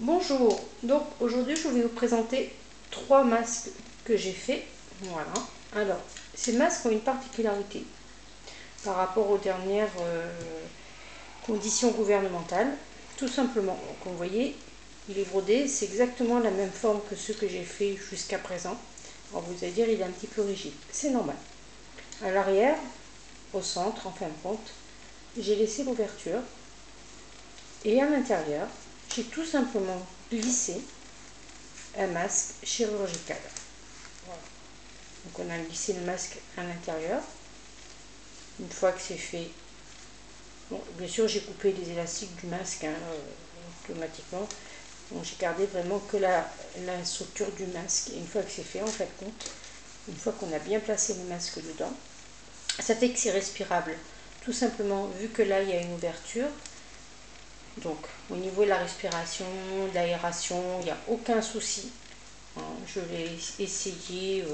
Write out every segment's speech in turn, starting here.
Bonjour, donc aujourd'hui je vais vous présenter 3 masques que j'ai fait. Voilà. Alors, ces masques ont une particularité par rapport aux dernières conditions gouvernementales. Tout simplement, comme vous voyez, il est brodé, c'est exactement la même forme que ceux que j'ai fait jusqu'à présent. Alors vous allez dire, il est un petit peu rigide, c'est normal. À l'arrière, au centre, en fin de compte, j'ai laissé l'ouverture et à l'intérieur, j'ai tout simplement glissé un masque chirurgical. Voilà. Donc on a glissé le masque à l'intérieur. Une fois que c'est fait, bon, bien sûr j'ai coupé les élastiques du masque automatiquement. Donc j'ai gardé vraiment que la structure du masque. Et une fois que c'est fait, en fait compte, une fois qu'on a bien placé le masque dedans, ça fait que c'est respirable. Tout simplement, vu que là il y a une ouverture, donc au niveau de la respiration, d'aération, il n'y a aucun souci. Je l'ai essayé,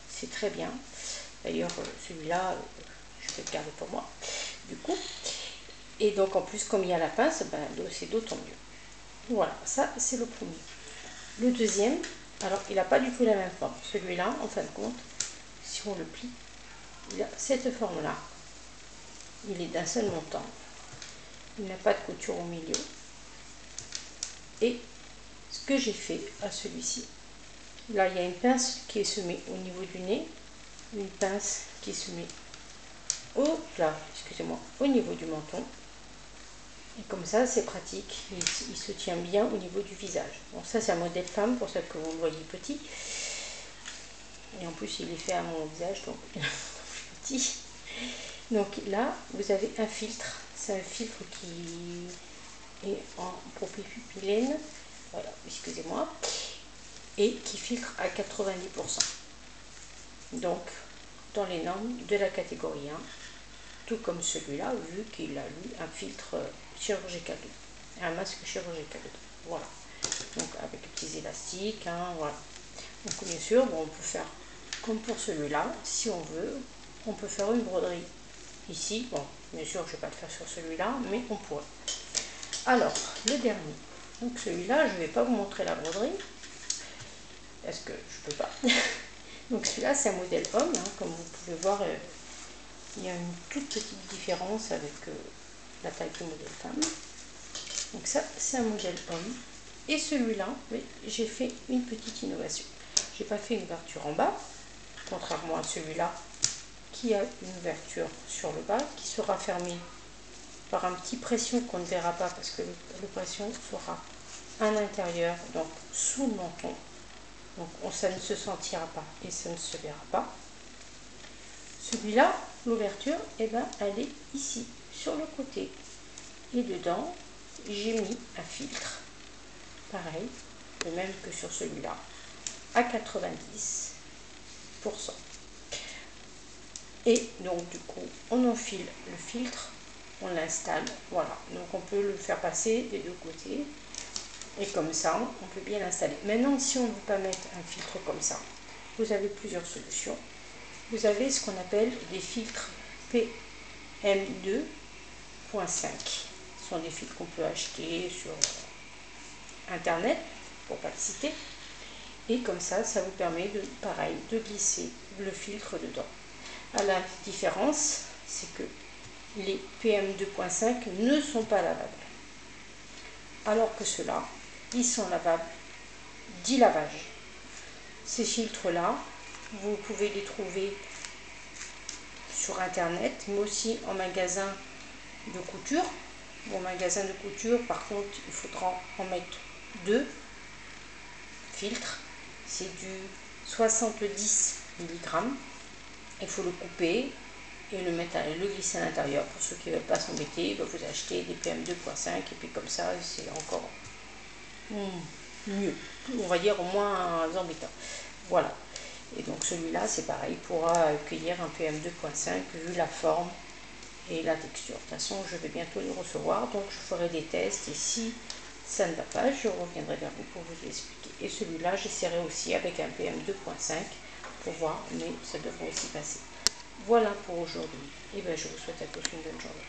c'est très bien. D'ailleurs, celui-là, je vais le garder pour moi, du coup. Et donc, en plus, comme il y a la pince, ben, c'est d'autant mieux. Voilà, ça, c'est le premier. Le deuxième, alors, il n'a pas du tout la même forme. Celui-là, en fin de compte, si on le plie, il a cette forme-là. Il est d'un seul montant. Il n'a pas de couture au milieu. Et ce que j'ai fait à celui-ci, là, il y a une pince qui est semée au niveau du nez, une pince qui est semée au niveau du menton. Et comme ça, c'est pratique, il se tient bien au niveau du visage. Bon, ça, c'est un modèle femme, pour ça que vous le voyez petit. Et en plus, il est fait à mon visage, donc petit. Donc là, vous avez un filtre. C'est un filtre qui est en propylène, voilà, excusez-moi, et qui filtre à 90%. Donc, dans les normes de la catégorie 1, tout comme celui-là, vu qu'il a eu un filtre chirurgical, un masque chirurgical. Voilà. Donc avec les petits élastiques, hein, voilà. Donc bien sûr, bon, on peut faire comme pour celui-là, si on veut, on peut faire une broderie ici. Bon, bien sûr, je ne vais pas le faire sur celui-là, mais on pourrait. Alors, le dernier. Donc celui-là, je ne vais pas vous montrer la broderie, parce que je ne peux pas. Donc celui-là, c'est un modèle homme, hein, comme vous pouvez voir. Il y a une toute petite différence avec la taille du modèle femme. Donc ça, c'est un modèle homme. Et celui-là, oui, j'ai fait une petite innovation. J'ai pas fait une ouverture en bas, contrairement à celui-là qui a une ouverture sur le bas, qui sera fermée par un petit pression qu'on ne verra pas parce que le pression sera à l'intérieur, donc sous le menton. Donc ça ne se sentira pas et ça ne se verra pas. Celui-là, l'ouverture, eh ben, elle est ici, sur le côté. Et dedans, j'ai mis un filtre, pareil, le même que sur celui-là, à 90%. Et donc, du coup, on enfile le filtre, on l'installe, voilà. Donc, on peut le faire passer des deux côtés. Et comme ça, on peut bien l'installer. Maintenant, si on ne veut pas mettre un filtre comme ça, vous avez plusieurs solutions. Vous avez ce qu'on appelle des filtres PM2.5. Ce sont des filtres qu'on peut acheter sur internet, pour ne pas le citer. Et comme ça, ça vous permet de, pareil, de glisser le filtre dedans. La différence, c'est que les PM2.5 ne sont pas lavables. Alors que ceux-là, ils sont lavables 10 lavages. Ces filtres-là, vous pouvez les trouver sur internet, mais aussi en magasin de couture. Bon, magasin de couture, par contre, il faudra en mettre 2 filtres. C'est du 70 mg. Il faut le couper et le glisser à l'intérieur. Pour ceux qui ne veulent pas s'embêter, vous achetez des PM2.5 et puis comme ça, c'est encore mieux. On va dire au moins embêtant. Voilà. Et donc celui-là, c'est pareil, pourra accueillir un PM2.5 vu la forme et la texture. De toute façon, je vais bientôt les recevoir, donc je ferai des tests et si ça ne va pas, je reviendrai vers vous pour vous expliquer. Et celui-là, j'essaierai aussi avec un PM2.5 pour voir, mais ça devrait aussi passer. Voilà pour aujourd'hui. Et bien, je vous souhaite à tous une bonne journée.